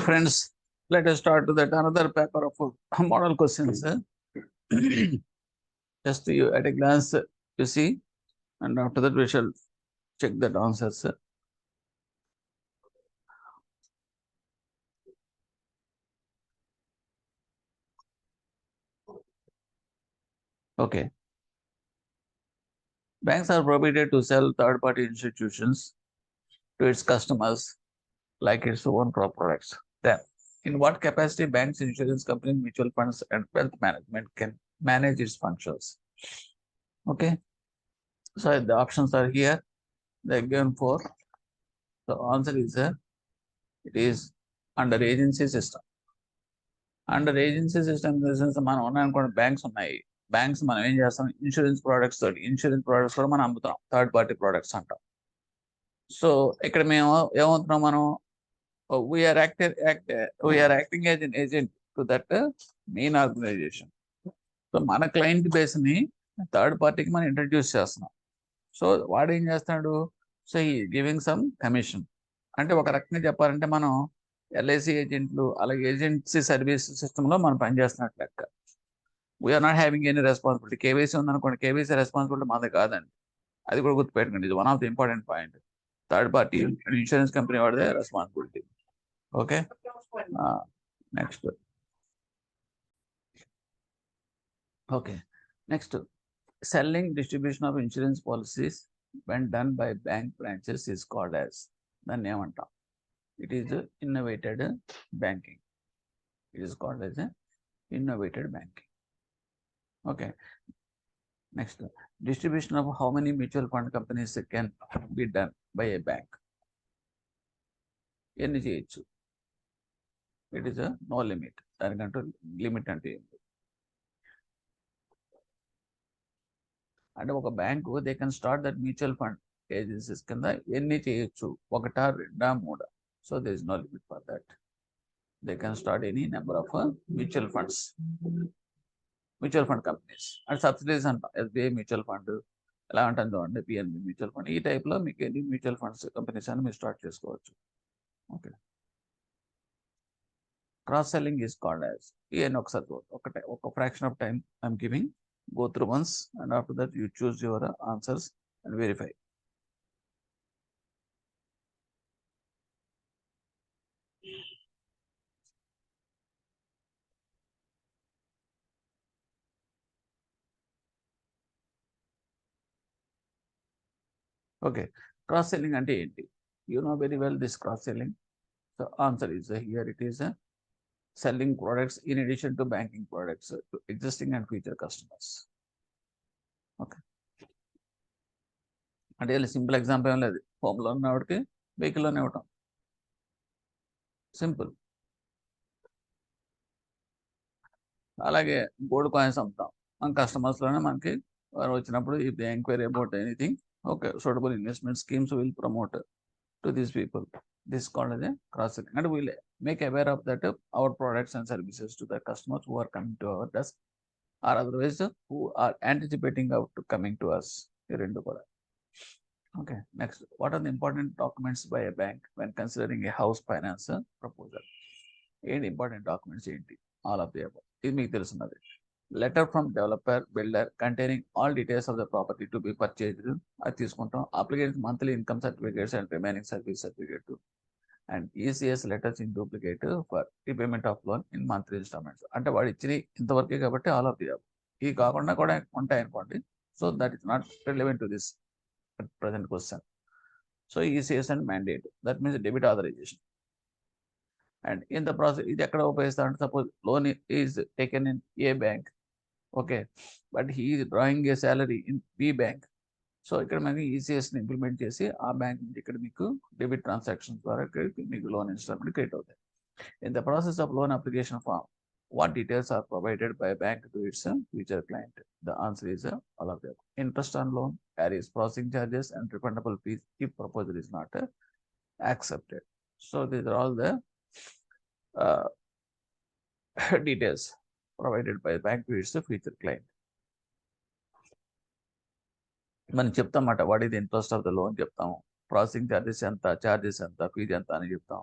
friends, let us start with that another paper of model questions. Just you at a glance, you see, and after that we shall check that answers. Okay. Banks are prohibited to sell third-party institutions to its customers like its own products. Then, in what capacity banks, insurance companies, mutual funds, and wealth management can manage its functions? Okay. So the options are here. They're given for. The answer is it is under agency system. Under agency system, in the sense మనం ఉన్నాయనుకోండి banks ఉన్నాయి. Banks మనం ఏం చేస్తాం, insurance products తోటి insurance products కూడా మనం అమ్ముతాం, థర్డ్ పార్టీ ప్రొడక్ట్స్ అంటాం. సో ఇక్కడ మేము ఏమవుతున్నాం, మనం we are acting as an agent to that main organisation. So మన క్లయింట్ బేస్ని థర్డ్ పార్టీకి మనం ఇంట్రడ్యూస్ చేస్తున్నాం. సో వాడు ఏం చేస్తాడు, సో ఈ గివింగ్ సమ్ కమిషన్. అంటే ఒక రకంగా చెప్పాలంటే మనం ఎల్ఐసి ఏజెంట్లు అలాగే ఏజెన్సీ సర్వీస్ సిస్టంలో మనం పనిచేస్తున్నట్టు లెక్క. We are not having any responsibility. KYC ఉందనుకోండి, కేవైసీ రెస్పాన్సిబిలిటీ మాది కాదండి. అది కూడా గుర్తుపెట్టుకోండి, ఇది one of the important point. Third party insurance company వాడిదే responsibility. Okay, next. Okay, next. Selling distribution of insurance policies when done by bank branches is called as, దాన్ని ఏమంటాం? It is innovated banking. It is called as innovated banking. Okay. Next, distribution of how many mutual fund companies can be done by a bank? ఎన్ని చేయొచ్చు? It is no limit. దానికంటూ limit అంటే ఏంటి అంటే ఒక bank they can start that mutual fund agencies కింద ఎన్ని చేయొచ్చు, ఒకటా రెండా మూడా? So there is no limit for that. They can start any number of mutual funds, mutual fund companies. And subsidies అంటాం, ఎస్బీఐ మ్యూచువల్ ఫండ్, ఎలా ఉంటుంది చూడండి, పిఎన్బి మ్యూచువల్ ఫండ్. ఈ టైప్లో మీకు ఎన్ని మ్యూచువల్ ఫండ్స్ కంపెనీస్ అని మీరు స్టార్ట్ చేసుకోవచ్చు. Okay. Cross selling is called as, ఇవన్నీ ఒకసారి ఒకటే ఒక fraction of time I'm giving. Go through once and after that you choose your answers and verify. Okay, cross selling ante enti? You know very well this cross selling. The answer is here. It is selling products in addition to banking products to existing and future customers. Okay, అంటే simple example ఏం లేదు. Home loan ఉన్నవాడికి vehicle loan ఇవ్వటం, simple. అలాగే gold coins అమ్ముతాం మన కస్టమర్స్లోనే. మనకి వారు వచ్చినప్పుడు if they enquiry about anything, okay, suitable investment schemes will promote to these people. This is called as a cross selling, and we'll make aware of that our products and services to the customers who are coming to our desk or otherwise who are anticipating out to coming to us. Okay, next. What are the important documents by a bank when considering a house finance proposal? Any important documents ఏంటి? All of the above. ఇది మీకు తెలుసున్నది. Letter from developer builder containing all details of the property to be purchased, అది తీసుకుంటాం. Applicant monthly income certificates and remaining service certificate, and ECS letters in duplicate for repayment of loan in monthly installments. అంటే వాడు ఇచ్చి ఇంతవరకే కాబట్టి all of the above. ఇవి కాకుండా కూడా ఉంటాయి అనుకోండి. So that is not relevant to this present question. So ECS and mandate, that means debit authorization. And in the process, ఇది ఎక్కడ ఉపయోగిస్తారంటే, suppose loan is taken in A bank, okay, but he is drawing a salary in B bank. So ఇక్కడ మనకి ఈసీఎస్ని implement చేసి ఆ bank నుంచి ఇక్కడ మీకు డెబిట్ ట్రాన్సాక్షన్ ద్వారా మీకు లోన్ ఇన్స్టాల్మెంట్ క్రియేట్ అవుతాయి. In the process of loan application form, what details are provided by a bank to its future client? The answer is all of them. Interest on loan carries processing charges and refundable fees if proposal is not accepted. So these are all the details provided by the bank to its future client. మనం చెప్తాం అన్నమాట, what is the interest of the loan చెప్తాము, processing charges ఎంత, charges ఎంత, fee ఎంత అని చెప్తాం.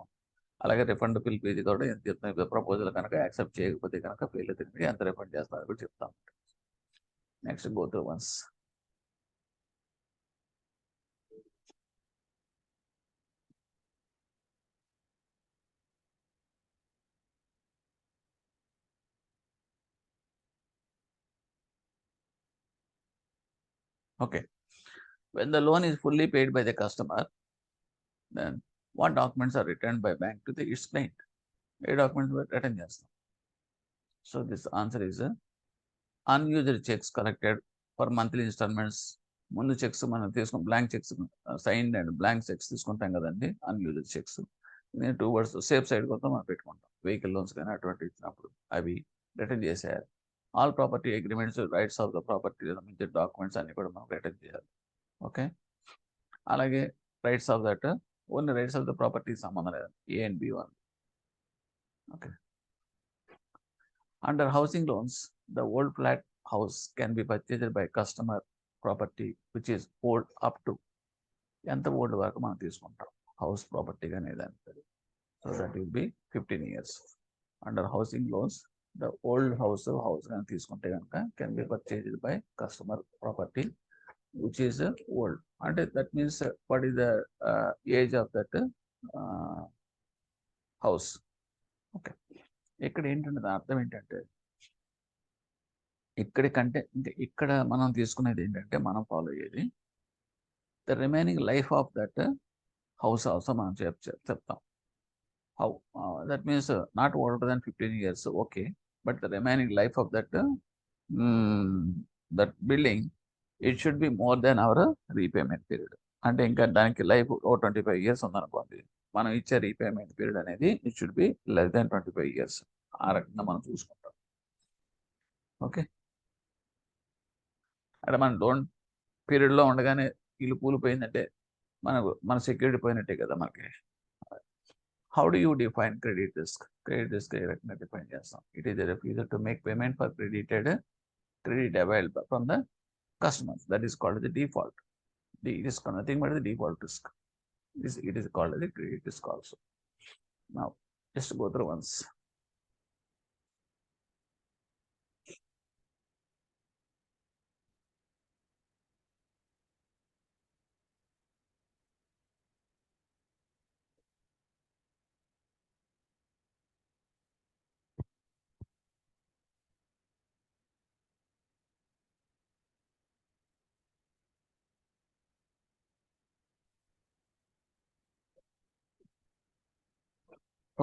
అలాగే రిఫండబుల్ ఫీజు కూడా ఎంత చెప్తాను, ప్రపోజల్ కనుక యాక్సెప్ట్ చేయకపోతే కనుక ఫెయిల్ అయితే ఎంత రిఫండ్ చేస్తారో కూడా చెప్తాం. Next go through ones. Okay. When the loan is fully paid by the customer, then what documents are returned by bank to the its client? ఏ డాక్యుమెంట్స్ రిటర్న్ చేస్తాం? So this answer is unused cheques collected for monthly instalments. ముందు cheques మనం తీసుకుని blank cheques, signed and blank cheques తీసుకుంటాం కదండి, unused checks. నేను 2 words safe side కోసం మనం పెట్టుకుంటాం. వెహికల్ లోన్స్ కానీ అటువంటి ఇచ్చినప్పుడు అవి రిటర్న్ చేసేయాలి. All property agreements, rights of the property సంబంధించిన డాక్యుమెంట్స్ అన్ని కూడా మనం రిటర్న్ చేయాలి. ఓకే. అలాగే rights of that, only rights of the property సంబంధం లేదు, A and B one. Okay. Under housing loans, the old flat house can be purchased by customer property which is old up to ఎంత old వరకు మనం తీసుకుంటాం house property అనేది అంటారు. So that will be 15 years. Under housing loans, the old house కానీ తీసుకుంటే కనుక can be purchased by customer property which is old. అంటే that means what is the age of that house. Okay. ఇక్కడ ఏంటంటే దాని అర్థం ఏంటంటే, ఇక్కడికంటే అంటే ఇక్కడ మనం తీసుకునేది ఏంటంటే, మనం ఫాలో అయ్యేది the remaining life of that house also మనం చెప్తాం. How that means not older than 15 years, okay, but the remaining life of that that building it should be more than our repayment period. అంటే ఇంకా దానికి life 25 years ఉందనుకోండి, మనం ఇచ్చే repayment period అనేది it should be less than 25 years. ఆ రకంగా మనం చూసుకుంటాం. ఓకే. అంటే మన లోన్ పీరియడ్లో ఉండగానే ఇల్లు కూలిపోయిందంటే మన సెక్యూరిటీ పోయినట్టే కదా మనకి. How do you define credit risk? Credit risk ఏ రకంగా డిఫైన్ చేస్తాం? It is a refusal to make payment for credit available from the customers. That is called the default. It is nothing but the default risk. It is called the credit risk also. Now, just go through once.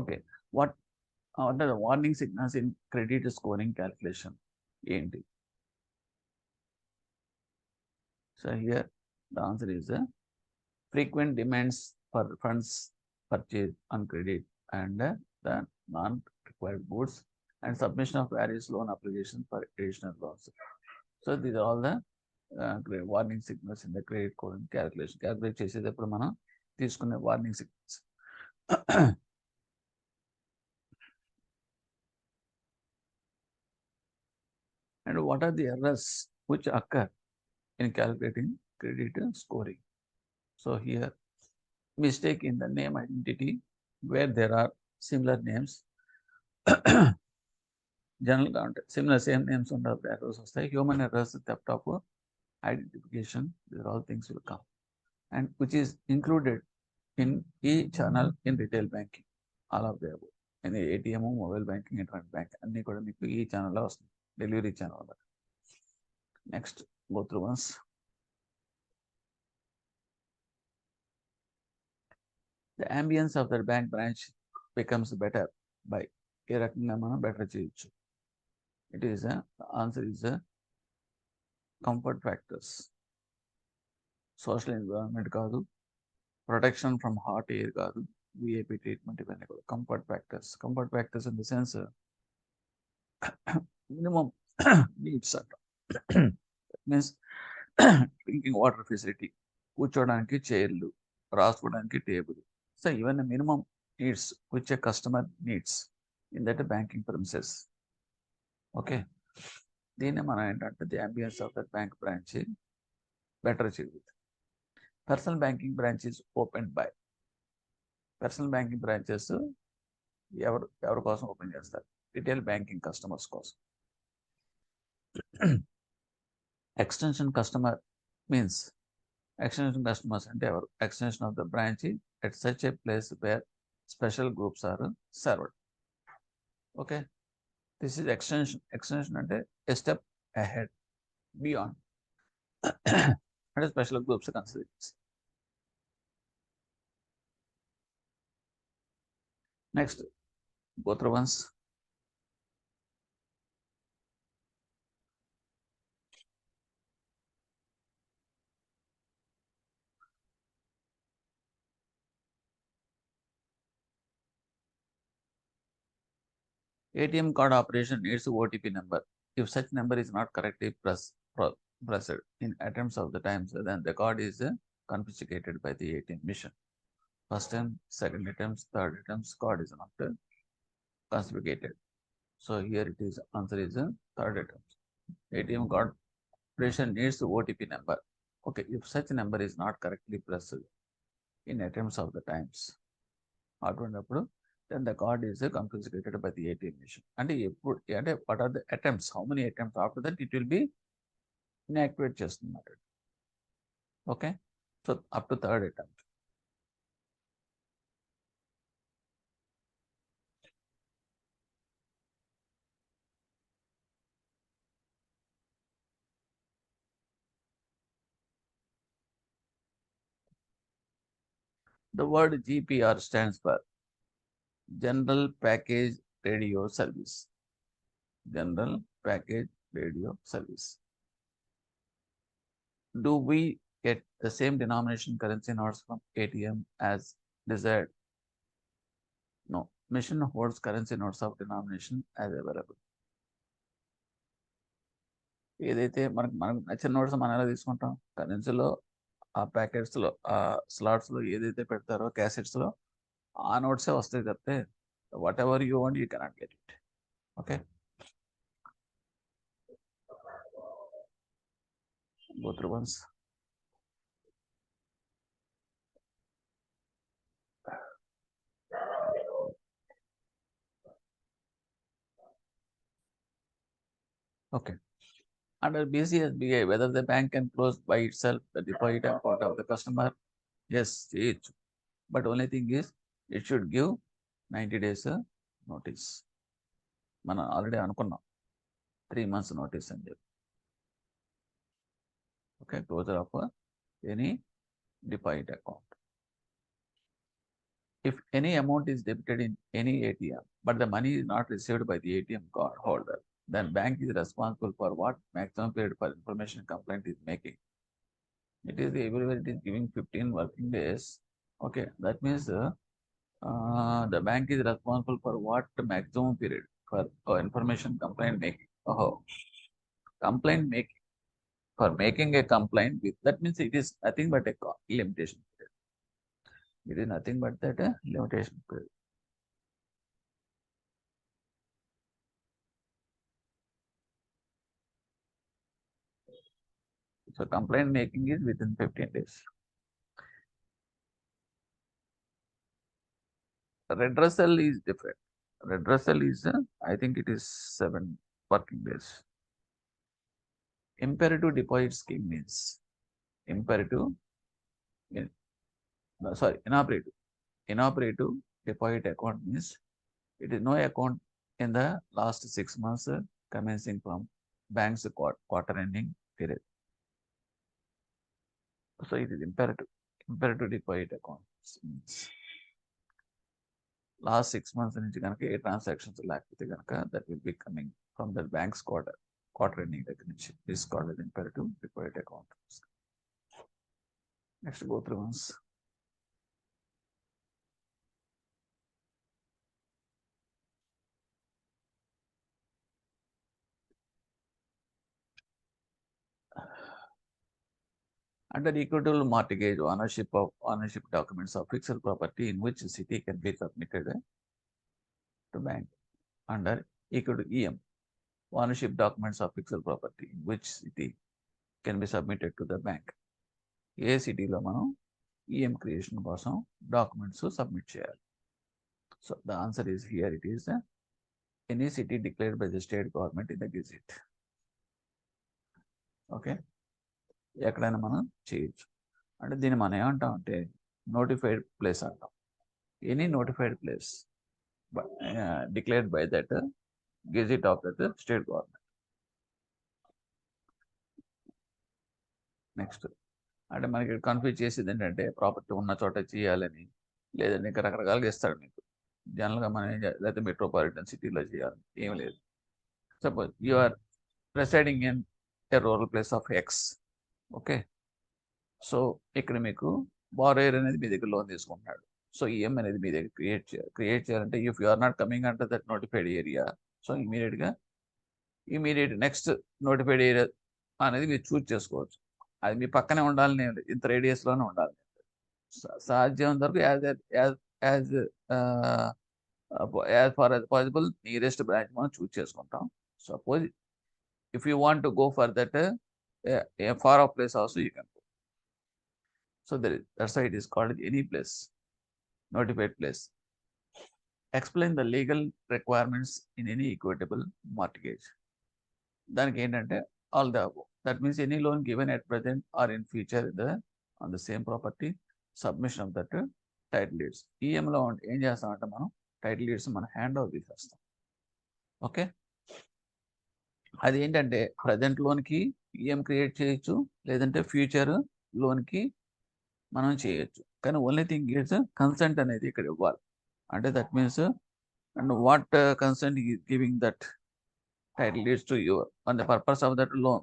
Okay. What are the warning signals in credit scoring calculation? ఏంటి? So here the answer is frequent demands for funds purchased on credit and the non-required goods and submission of various loan applications for additional loans. So these are all the warning signals in the credit scoring calculation. Calculate చేసేటప్పుడు మనం తీసుకునే warning signals. And what are the errors which occur in calculating credit scoring? So here, mistake in the name identity where there are similar names. General similar same names on the errors వస్తాయి. Human errors, theft of identification, these are all things will come, and which is included in e-channel in retail banking. All of the above. In the ATM, mobile banking, internet bank, అన్ని కూడా మీకు ఈ ఛానల్లో వస్తుంది, delivery channel. Next go through once. The ambience of the bank branch becomes better by ఏ రకంగా మనం better చేయొచ్చు? It is answer is comfort factors. Social environment కాదు, ప్రొటెక్షన్ ఫ్రమ్ హాట్ ఎయిర్ కాదు, విఐపి ట్రీట్మెంట్, ఇవన్నీ కూడా comfort factors. Comfort factors in the sense minimum needs అంట. Means drinking water facility, కూర్చోడానికి చైర్లు, రాసుకోవడానికి టేబుల్. సో ఇవన్నీ minimum needs which a customer needs in that banking premises. Okay. దీన్ని మనం ఏంటంటే the ambience of that bank branch better చేయదు. Personal banking branch is open by. Personal banking branches ఎవరి కోసం ఓపెన్ చేస్తారు? రిటైల్ బ్యాంకింగ్ కస్టమర్స్ కోసం. Extension customer means extension customers అంటే ఎవరు? Extension of the branch at such a place where special groups are served. Okay, this is extension. Extension అంటే a step ahead, beyond అంటే special groups consider చేసి. Next both the ones. ATM card operation needs OTP number. If such number is not correctly pressed in attempts of the times, then the card is confiscated by the ATM machine. First time, second attempts, third attempts, card is not confiscated. So here it is, answer is third attempt. ATM card operation needs OTP number. Okay, if such number is not correctly pressed in attempts of the times, then the card is confiscated by the ATM machine. And what are the attempts? How many attempts? After that, it will be inactivate chestnut. Okay, so up to third attempt. The word GPR stands for General Package Radio Service. General Package Radio Service. Do we get the same denomination currency notes from ATM as desired? No. Machine holds currency notes of denomination as available. ఏదైతే మనకు నచ్చిన notes మనం ఎలా తీసుకుంటాం? కరెన్సీలో ఆ ప్యాకెట్స్లో ఆ స్లాట్స్లో ఏదైతే పెడతారో క్యాసెట్స్లో ఆ నోట్సే వస్తాయి తప్పితే what ever you want you cannot get it. Okay, both the ones. Okay. Under BCSBI, whether the bank can close by itself the deposit account of the customer? Yes, it. But only thing is, it should give 90 days notice. మనం already అనుకున్నాం 3 months notice అని చెప్పి. Okay, closure of any deposit account. If any amount is debited in any ATM, but the money is not received by the ATM card holder, then bank is responsible for what maximum period for information complaint is making. It is everywhere it is giving 15 working days. Okay, that means the bank is responsible for what maximum period for information complaint making. Oh, complaint making. For making a complaint with, that means it is nothing but a limitation period. It is nothing but that limitation period. So complaint making is within 15 days. Redressal is different. Redressal is, I think it is 7 working days. Imperative deposit scheme means imperative, inoperative. Inoperative deposit account means it is no account in the last 6 months commencing from bank's quarter ending period. So it is imperative. Imperative deposit account means last 6 months నుంచి కనుక ఏ transactions లేకపోతే కనుక that will be coming from the banks quarter ending దగ్గర నుంచి. This called as imperative deposit account. Next go through once. Under equitable mortgage, ownership documents of fixed property in which city can be submitted to bank. Under equitable EM, ownership documents of fixed property in which city can be submitted to the bank. ఏ సిటీలో మనం EM creation కోసం documents submit చేయాలి. So the answer is here. It is any city declared by the state government in the gazette. Okay, ఎక్కడైనా మనం చేయొచ్చు. అంటే దీన్ని మనం ఏమంటాం అంటే నోటిఫైడ్ ప్లేస్ అంటాం. Any notified place declared by that gazette of that state government. Next అంటే మనకి కన్ఫ్యూజ్ చేసేది ఏంటంటే ప్రాపర్టీ ఉన్న చోట చేయాలని, లేదంటే ఇంకా రకరకాలుగా ఇస్తాడు మీకు. జనరల్గా మనం ఏం చేయాలి, లేకపోతే మెట్రోపాలిటన్ సిటీలో చేయాలి, ఏం లేదు. Suppose you are residing in a rural place of X. Okay, so ఇక్కడ మీకు బారోయర్ అనేది మీ దగ్గర లోన్ తీసుకుంటున్నాడు. సో ఈఎం అనేది మీ దగ్గర క్రియేట్ చేయాలంటే if you are not coming under that notified area, so immediate next notified area అనేది మీరు చూజ్ చేసుకోవచ్చు. అది మీ పక్కనే ఉండాలని, ఇంత రేడియస్లోనే ఉండాలి. సాధ్యం వరకు as far as possible nearest branch మనం చూజ్ చేసుకుంటాం. Suppose if you want to go for that far of place also you can. So that's why it is called any place, notified place. Explain the legal requirements in any equitable mortgage. దానికి ఏంటంటే all the above. That means any loan given at present or in future on the same property, submission of that title deeds. ఈఎంలో ఏం చేస్తామంటే మనం title deeds మనం hand over చేసేస్తాం. Okay, అది ఏంటంటే present లోన్కి ఈఎం క్రియేట్ చేయొచ్చు, లేదంటే ఫ్యూచర్ లోన్కి మనం చేయొచ్చు. కానీ ఓన్లీ థింగ్ ఈజ్ కన్సెంట్ అనేది ఇక్కడ ఇవ్వాలి. అంటే that means and what consent giving that title deeds to your on the purpose of that loan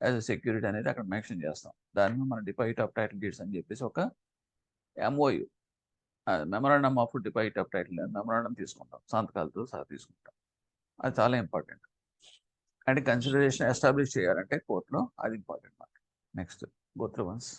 as a security అనేది అక్కడ మెన్షన్ చేస్తాం. దాన్ని మనం డిపాజిట్ ఆఫ్ టైటిల్ డీడ్స్ అని చెప్పేసి ఒక MoU, memorandum of deposit of title memorandum తీసుకుంటాం, సంతకాలతో సహా తీసుకుంటాం. అది చాలా ఇంపార్టెంట్. అండ్ కన్సిడరేషన్ ఎస్టాబ్లిష్ చేయాలంటే కోర్టులో, అది ఇంపార్టెంట్ మాట. Next go through once.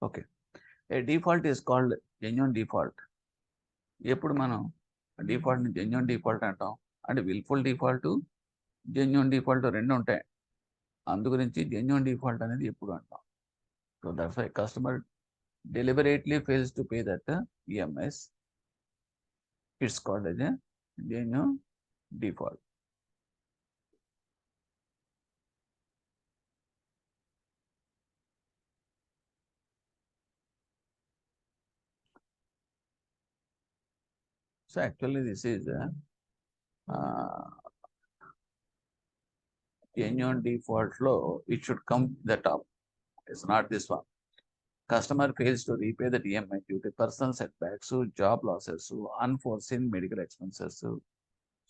Okay, A default is called genuine default. ఎప్పుడు మనం డిఫాల్ట్ని జెన్యూన్ డిఫాల్ట్ అంటాం అంటే విల్ఫుల్ డిఫాల్ట్, జెన్యూన్ డిఫాల్ట్ రెండు ఉంటాయి. అందు గురించి జెన్యూన్ డిఫాల్ట్ అనేది ఎప్పుడు అంటాం. So that's why customer deliberately fails to pay that EMIs, it's called as a genuine default. So actually this is genuine default flow. It should come the top. It's not this one. Customer fails to repay the EMI due to personal setbacks, job losses, unforeseen medical expenses.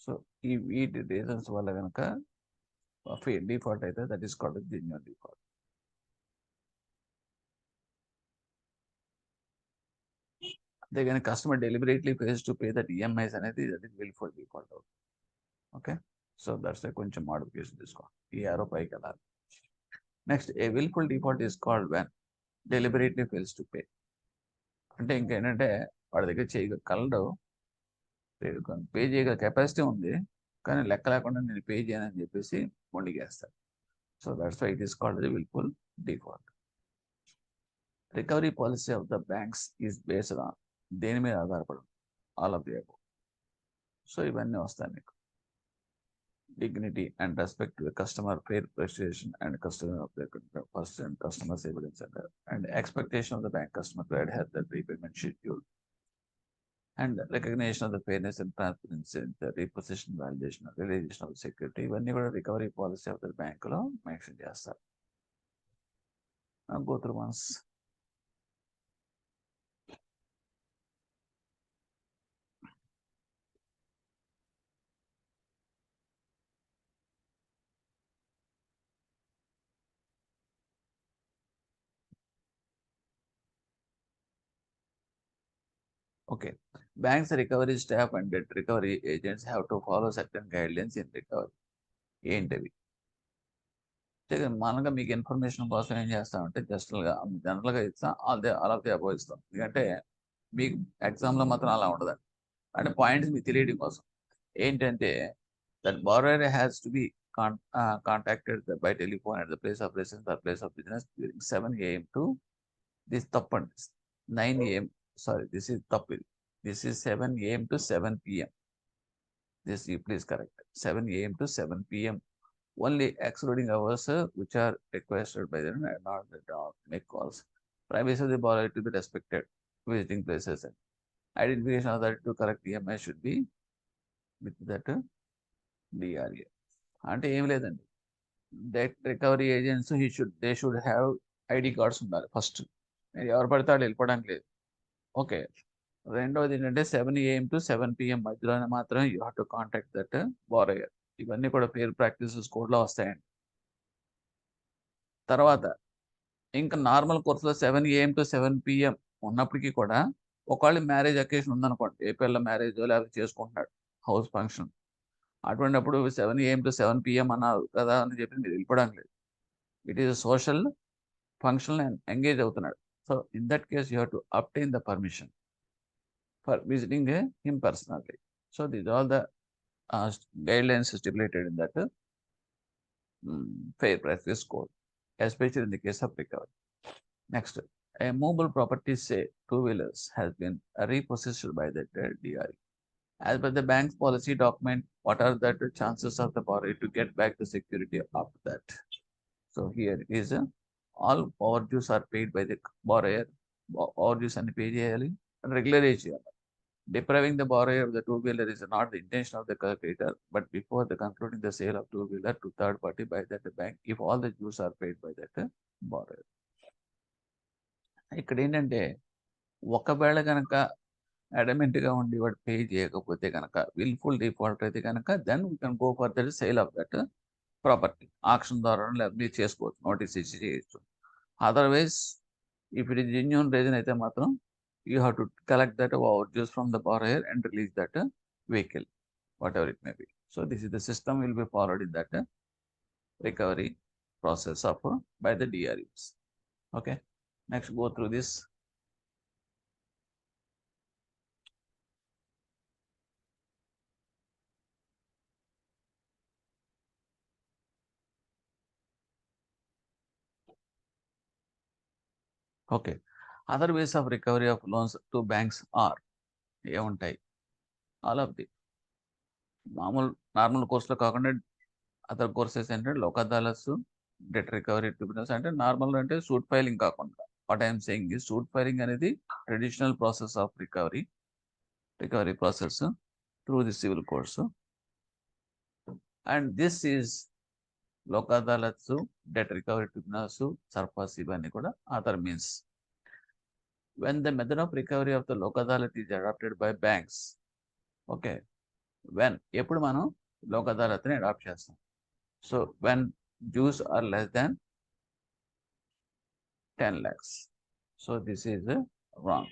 So ఈ reasons వల్ల కనుక default అయితే that is called as genuine default. They can customer deliberately fails to pay that EMIs అనేది that is willful default. Okay, so that's a కొంచెం modification తీసుకో. ఈ arrow పైకి వెళ్ళాలి. Next, a willful default is called when deliberately fails to pay. అంటే ఇంకేంటంటే వాడి దగ్గర చేయగలడు, పే చేయగల కెపాసిటీ ఉంది, కానీ లెక్క లేకుండా నేను పే చేయనని చెప్పేసి మొండిగేస్తాడు. So that's why it is called the wilful default. Recovery policy of the banks is based on, దేని మీద ఆధారపడదు, all of the above. So ఇవన్నీ వస్తాయి మీకు. dignity and respect to the customer, fair prestation and customer of the first and customer's evidence and expectation of the bank customer to adhere the repayment schedule and recognition of the fairness and transparency, the repossession validation, realization of security. ఇవన్నీ కూడా recovery policy of the బ్యాంకులో mention చేస్తారు. Go through once. Okay, banks recovery staff and debt recovery agents have to follow certain guidelines in recovery. ఏంటవి మనగా మీకు information కోసం ఏం చేస్తామంటే జనరల్గా ఇస్తాం, ఆల్ ఆఫ్ ది అబోవ్ ఇస్తాం. ఎందుకంటే మీకు ఎగ్జామ్లో మాత్రం అలా ఉండదండి. అంటే పాయింట్స్ మీకు తెలియడం కోసం ఏంటంటే that borrower has to be contacted by telephone at the place of residence or place of business during 7 a.m. to this తప్పండి 9 a.m. Sorry, this is తప్పు. This is 7 a.m. to 7 p.m. This you please correct. 7 a.m. to 7 p.m. Only excluding hours which are requested by them and not the make calls. Privacy of the borrower to be respected. Visiting places and identification of that to correct EMI should be with that DRA. అంటే ఏం లేదండి, debt recovery agents they should have ID cards ఉండాలి first. ఎవరు పడితే వాళ్ళు వెళ్ళిపోవడానికి లేదు. Okay, రెండవది ఏంటంటే 7 AM to 7 PM మధ్యలోనే మాత్రం you have to contact that borrower. ఇవన్నీ కూడా పేర్ ప్రాక్టీసెస్ కోడ్లో వస్తాయండి. తర్వాత ఇంకా నార్మల్ కోర్సులో 7 AM to 7 PM ఉన్నప్పటికీ కూడా ఒకవేళ మ్యారేజ్ అకేషన్ ఉందనుకోండి, ఏ పిల్ల మ్యారేజ్ లేకపోతే చేసుకుంటున్నాడు హౌస్ ఫంక్షన్, అటువంటిప్పుడు 7 AM to 7 PM అన్నారు కదా అని చెప్పి మీరు వెళ్ళిపోవడానికి లేదు. It is social function and engage అవుతున్నాడు. So in that case you have to obtain the permission for visiting him personally. So these are all the guidelines stipulated in that fair practice code, especially in the case of recovery. Next, a movable property, say two-wheelers, has been repossessed by the DRE. As per the bank's policy document, what are the chances of the borrower to get back the security after that? So here is all overdues are paid by the borrower. Overdues and pay చేయాలి, regular చేయాలి. Depriving the borrower of the two-wheeler is not the intention of the creditor, but before the concluding the sale of two-wheeler to third party by that bank, if all the dues are paid by that borrower. ఇక్కడ ఏంటంటే ఒకవేళ కనుక అడమెంట్గా ఉండి వాడు pay చేయకపోతే కనుక, wilful default అయితే కనుక, then we can go for the sale of that property. Auction ద్వారా మీరు చేసుకోవచ్చు, నోటీస్ ఇచ్చి చేయొచ్చు. Otherwise if it is genuine reason అయితే మాత్రం you have to collect that overdues from the borrower and release that vehicle, whatever it may be. So this is the system will be followed in that recovery process of by the DREs. Okay, next go through this. Okay, other ways of recovery of loans to banks are ఏముంటాయి, all of the normal కోర్సులో కాకుండా other courses ఏంటంటే Lok Adalats, debt recovery tribunals. అంటే normal అంటే suit filing కాకుండా, what I'm saying ఈ suit filing అనేది traditional process of recovery process through the civil courts. And this is Lok Adalats, debt recovery tribunals, SARFAESI, ఇవన్నీ కూడా other means. When the method of recovery of the Lok Adalat is adopted by banks, okay, ఎప్పుడు మనం Lok అదాలత్ని adapt చేస్తాం? So when dues are less than 10 lakhs. So this is wrong.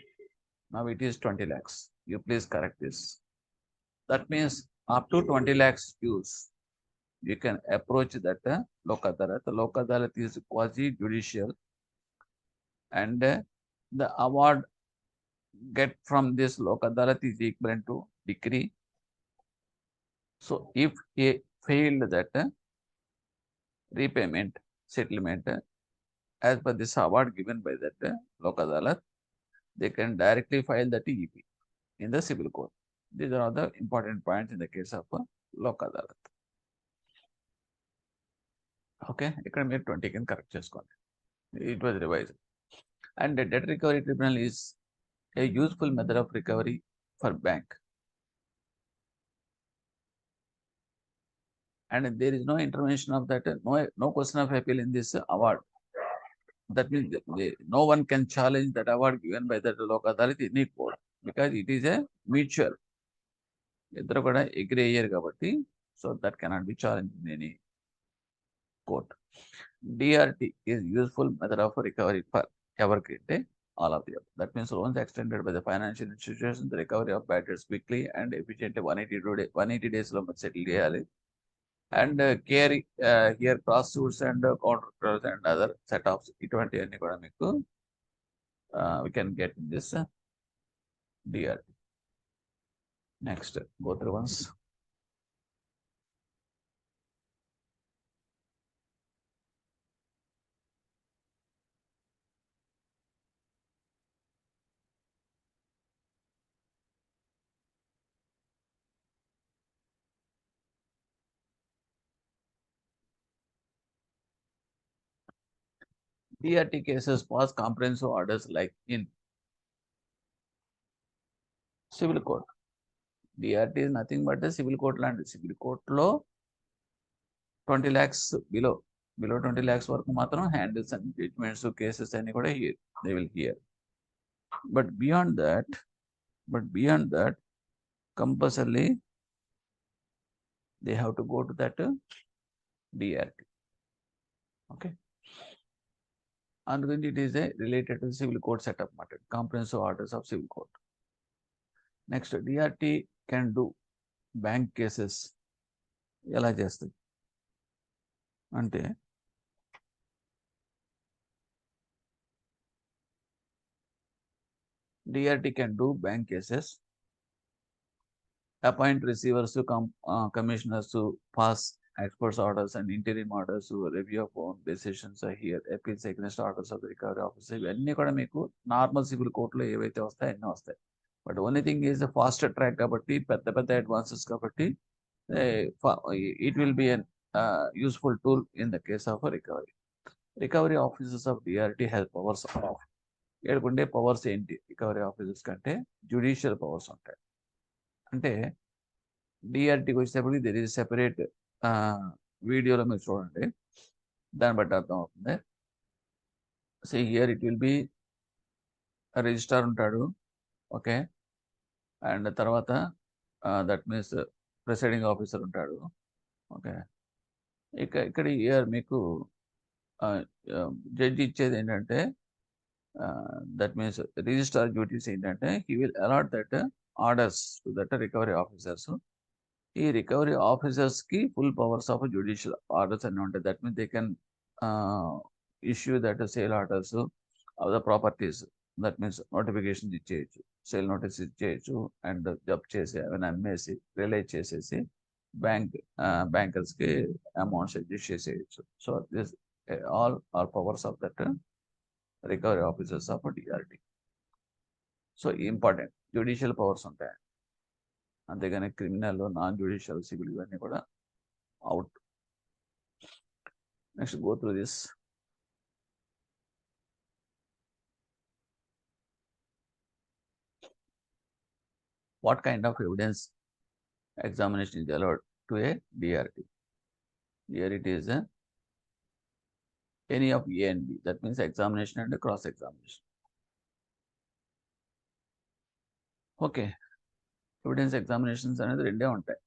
Now it is 20 lakhs. You please correct this. That means up to 20 lakhs dues, you can approach that Lok Adalat. The Lok Adalat is quasi-judicial, and the award get from this Lok Adalat is equivalent to decree. So if a failed that repayment settlement as per this award given by that Lok Adalat, they can directly file that EP in the civil court. These are all the important points in the case of Lok Adalat. Okay, ఇక్కడ మీరు 20 కింద correct చేసుకోండి. It was revised. And the debt recovery tribunal is a useful method of recovery for bank. And there is no intervention of that, no question of appeal in this award. That means no one can challenge that award given by the Lok Adalat in any court, because it is a mutual. ఇద్దరు కూడా agree అయ్యారు కాబట్టి, so that cannot be challenged in any court. DRT is useful method of recovery for evergreen, all of the above. That means loans extended by the financial institutions, the recovery of bad debts quickly and efficiently 180 days లో settle చేయాలి. And carry here cross suits and counter and other setups, ఇటువంటివన్నీ కూడా మీకు we can get in this DRT. Next, go through once. DRT cases pass comprehensive orders like in civil court. DRT is nothing but a civil court land. Civil court law 20 lakhs below 20 lakhs వరకు మాత్రం handles and judgments cases అని కూడా here they will hear. But beyond that, compulsorily they have to go to that DRT. Okay. And it is a related to civil court setup matter, comprehensive orders of civil court. Next, DRT can do bank cases. ఎలా చేస్తుంది అంటే DRT can do bank cases, appoint receivers to commissioners to pass experts orders and interim orders to review of own decisions are here, appeals against orders of the recovery officer. ఇవన్నీ కూడా మీకు normal civil కోర్టులో ఏవైతే వస్తాయో అన్నీ వస్తాయి. But only thing is fast track కాబట్టి పెద్ద పెద్ద అడ్వాన్సెస్ కాబట్టి it will be an useful tool in the case of a recovery. Recovery officers of DRT has powers of ఏడుకుండే పవర్స్ ఏంటి రికవరీ ఆఫీసర్స్ కంటే జ్యుడిషియల్ పవర్స్ ఉంటాయి. అంటే డిఆర్టీకి వచ్చేటప్పటికి దెర్ ఈజ్ సెపరేట్ వీడియోలో మీరు చూడండి, దాన్ని బట్టి అర్థం అవుతుంది. So here it will be registrar ఉంటాడు, ఓకే, అండ్ తర్వాత దట్ మీన్స్ ప్రిసైడింగ్ ఆఫీసర్ ఉంటాడు, ఓకే. ఇక్కడ ఇయర్ మీకు జడ్జి ఇచ్చేది ఏంటంటే దట్ మీన్స్ రిజిస్ట్రార్ డ్యూటీస్ ఏంటంటే he will allot that orders to that recovery officers. ఈ రికవరీ ఆఫీసర్స్కి full powers of judicial orders అన్నీ ఉంటాయి. That means they can issue that sale orders of the properties. That means notification ఇచ్చేయచ్చు, sale notice ఇచ్చేయచ్చు, and జబ్ చేసి అవన్నీ అమ్మేసి realise చేసేసి బ్యాంకర్స్కి అమౌంట్స్ అడ్జస్ట్ చేసేయచ్చు. So this all are powers of that recovery officers of DRT. So important judicial powers ఉంటాయి, అంతేగాని క్రిమినల్, నాన్ జ్యుడిషియల్, సివిల్ ఇవన్నీ కూడా out. Next go through this. What kind of evidence examination is allowed to a DRT? Here it is any of A and B. That means examination and cross-examination. Okay, evidence examinations అనేది రెండే ఉంటాయి.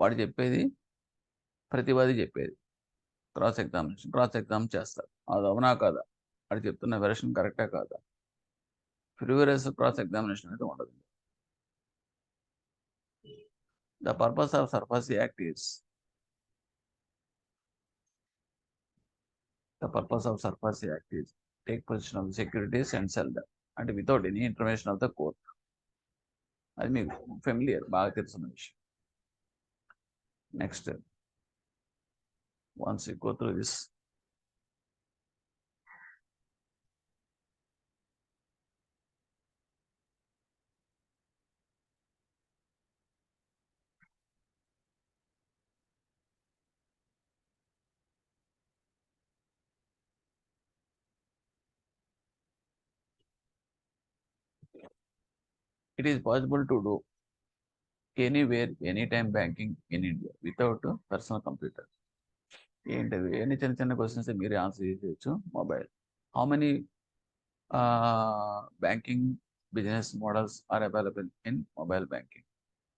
వాడు చెప్పేది ప్రతివాది చెప్పేది, cross exam చేస్తారు. అది అవునా కాదా, వాడు చెప్తున్న వెర్షన్ కరెక్టా కాదా, ఫ్రివరస్ క్రాస్ ఎగ్జామినేషన్ అనేది ఉండదు. The purpose of SURFASI Act is take possession of the securities and sell them, and without any information of the court. అది మీకు ఫెమిలియర్, బాగా తెలిసిన విషయం. Next, once you go through this, it is possible to do anywhere, anytime banking in India without a personal computer. ఏంటది, ఎన్ని చిన్న చిన్న questions మీరే ఆన్సర్ చేయొచ్చు mobile. How many banking business models are available in mobile banking?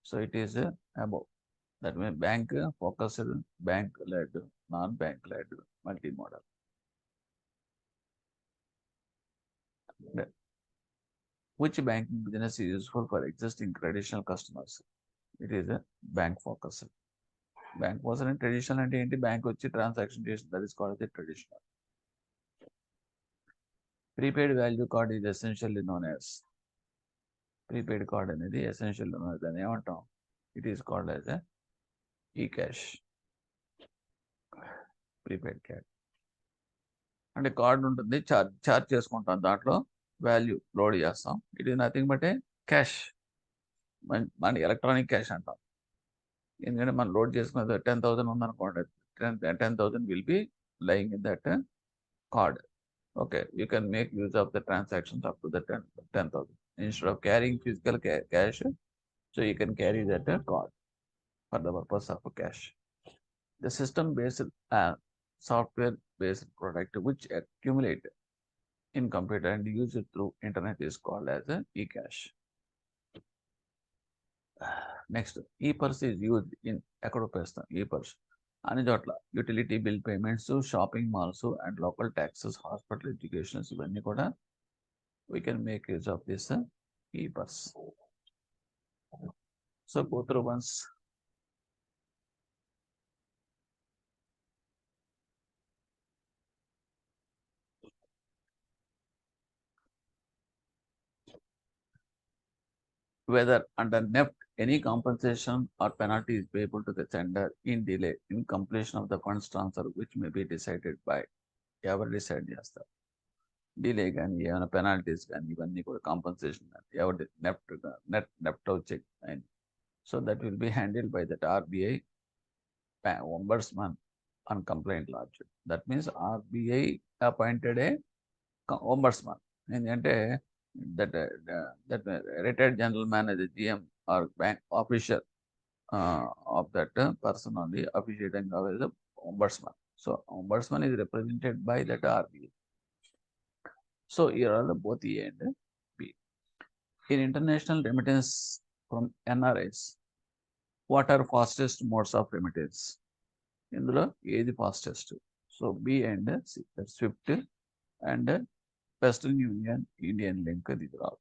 So it is above. That means bank focused, bank led, non-bank led, multi-model. Which banking business is useful for existing traditional customers? It is a bank focused. Bank focused and traditional అంటే ఏంటి, bank వచ్చి transaction చేసి, that is called the traditional. Prepaid value card is essentially known as prepaid card అనేది essential దాన్ని ఏమంటాం, it is called as ఈ cash. Prepaid card అంటే card ఉంటుంది, చార్జ్ చేసుకుంటాం, దాంట్లో వాల్యూ లోడ్ చేస్తాం. It is nothing but A cash, మన ఎలక్ట్రానిక్ క్యాష్ అంటాం. ఎందుకంటే మనం లోడ్ చేసుకున్నది 10,000 ఉందనుకోండి, 10,000 will be lying in that card. Okay, you can make use of the transactions up to the 10,000. Instead of carrying physical cash, so you can carry that card for the purpose of cash. The system-based software-based product which accumulate in computer and use it through internet is called as e-cash. Next, e-purse is used in ఎక్కడ e-purse అన్ని చోట్ల utility bill payments, shopping malls and local taxes, hospital, educations, ఇవన్నీ కూడా we can make use of this e-purse. So go through once. Whether under NEFT, any compensation or penalty is payable to the sender in delay in completion of the funds transfer, which may be decided by ఎవరు decide చేస్తారు. Delay కానీ ఏమైనా penalties కానీ ఇవన్నీ కూడా compensation కానీ ఎవరి NEFT check అయింది. So that will B handled by that RBI ombudsman on complaint lodged. That means RBI appointed a ombudsman. ఎందుకంటే that retired general manager, GM or bank official of that person only officiating as the ombudsman. So ombudsman is represented by that RBI. So here are the both A and B. In international remittance from NRIs, what are fastest modes of remittance? ఇందులో ఏది fastest? So B and C, SWIFT and Western Union, Indian link ఇది రావు.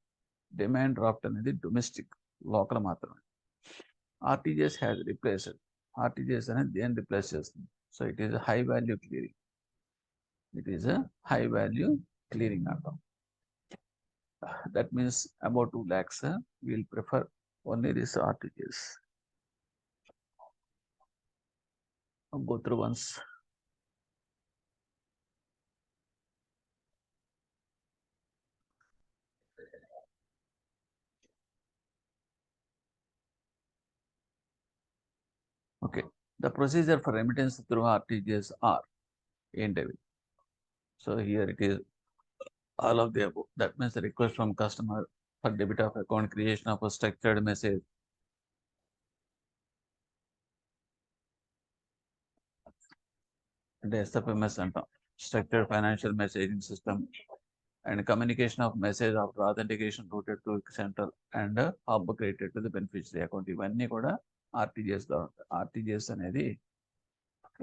Demand draft అనేది domestic, local మాత్రమే. RTGS has replaced. RTGS అనేది దేన్ని replace చేస్తుంది? So it is high value clearing. It is high value clearing అంటాం. That means about 2 lakhs we'll prefer only this RTGS. I'll go through once. Okay, the procedure for remittance through RTGS are ఏంటవి? So here it is all of the above. That means the request from customer for debit of account, creation of a structured message, and SFMS అంటాం, structured financial messaging system, and communication of message after authentication routed to central and hub created to the beneficiary account. ఇవన్నీ కూడా RTGS లో ఉంటాయి. RTGS అనేది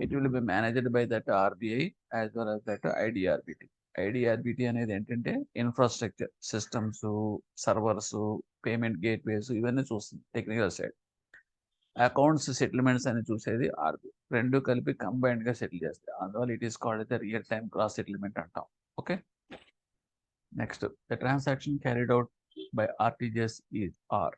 it will be managed by that RBI as well as that IDRBT. IDRBT అనేది ఏంటంటే infrastructure, systems, servers, payment gateways ఇవన్నీ చూస్తుంది technical side. Accounts settlements అని చూసేది RBI. రెండు కలిపి కంబైన్డ్ గా సెటిల్ చేస్తాయి. అందువల్ల it is called the real time cross settlement అంటాం. Okay, next the transaction carried out by RTGS is R.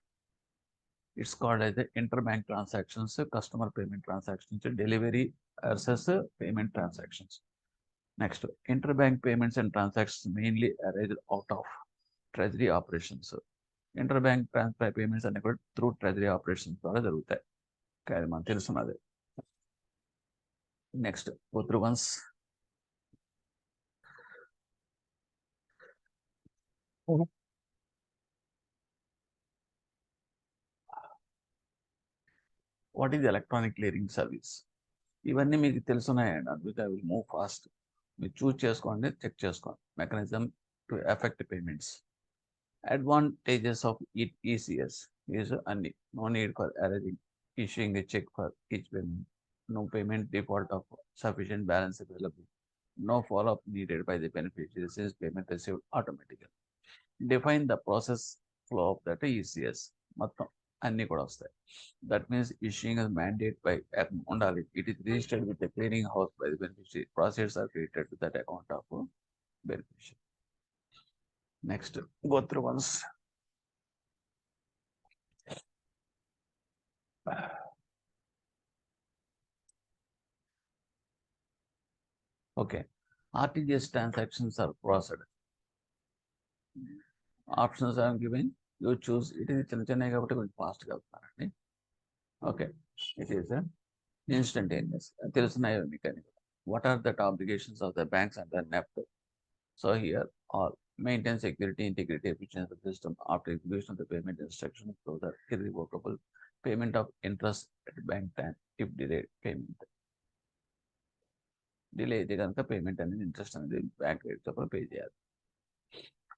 It's called as the interbank transactions, customer payment transactions, delivery versus payment transactions. Next, interbank payments and transactions mainly arise out of treasury operations. Interbank transfer payments are through treasury operations ద్వారా జరుగుతాయి. అది మనకు తెలుసున్నది. Next go through once. What is electronic clearing service? ఇవన్నీ మీకు తెలుసున్నాయండి, అందుకే I will move fast. మీరు చూస్ చేసుకోండి, చెక్ చేసుకోండి. Mechanism to effect payments. Advantages of ECS is అన్ని. No need for arranging, issuing a check for each payment. No payment default of sufficient balance available. No follow-up needed by the beneficiary since payment received automatically. Define the process flow of that ECS. మొత్తం అన్ని కూడా వస్తాయి. That means issuing a mandate by ఉండాలి. It is registered with the clearing house by the beneficiary. Procedures are created to that account of beneficiary. Next, go through once. Okay. RTGS transactions are processed. Options I am giving. You choose. It is fast. Okay. It is instantaneous. What are the obligations of the banks under NEFT? So here, all maintain security, integrity, efficiency of the system after execution of the payment instruction through the irrevocable payment of interest at bank time if delayed payment. Delay the payment and interest on the bank rate of pay.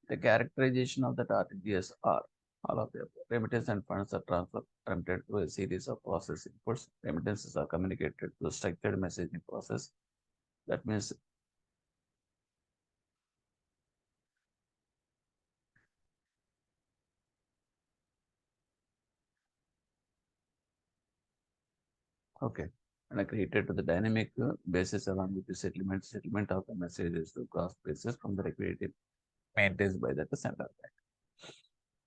The characterization of the RTGS are all of them. Remittance and funds are transmitted through a series of process inputs. Remittances are communicated through a structured messaging process. That means okay. And I created to the dynamic basis along with the settlement of the messages to cross basis from the liquidity maintained by the central bank.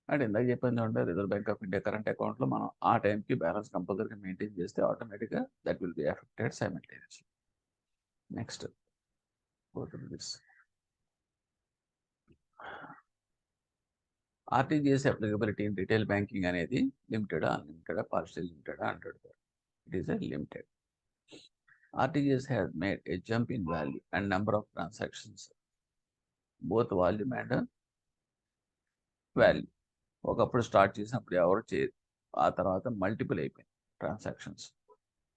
And in the Reserve Bank of India current account, our time balance compulsory maintain just automatically that will be affected simultaneously. Next, go to this. RTGS applicability in retail banking అనేది limited, unlimited, partially limited, 100. It is a limited. RTGS has made a jump in value and number of transactions, both volume and value. ఒకప్పుడు start చేసినప్పుడు ఎవరు చేయరు, ఆ తర్వాత multiple అయిపోయింది transactions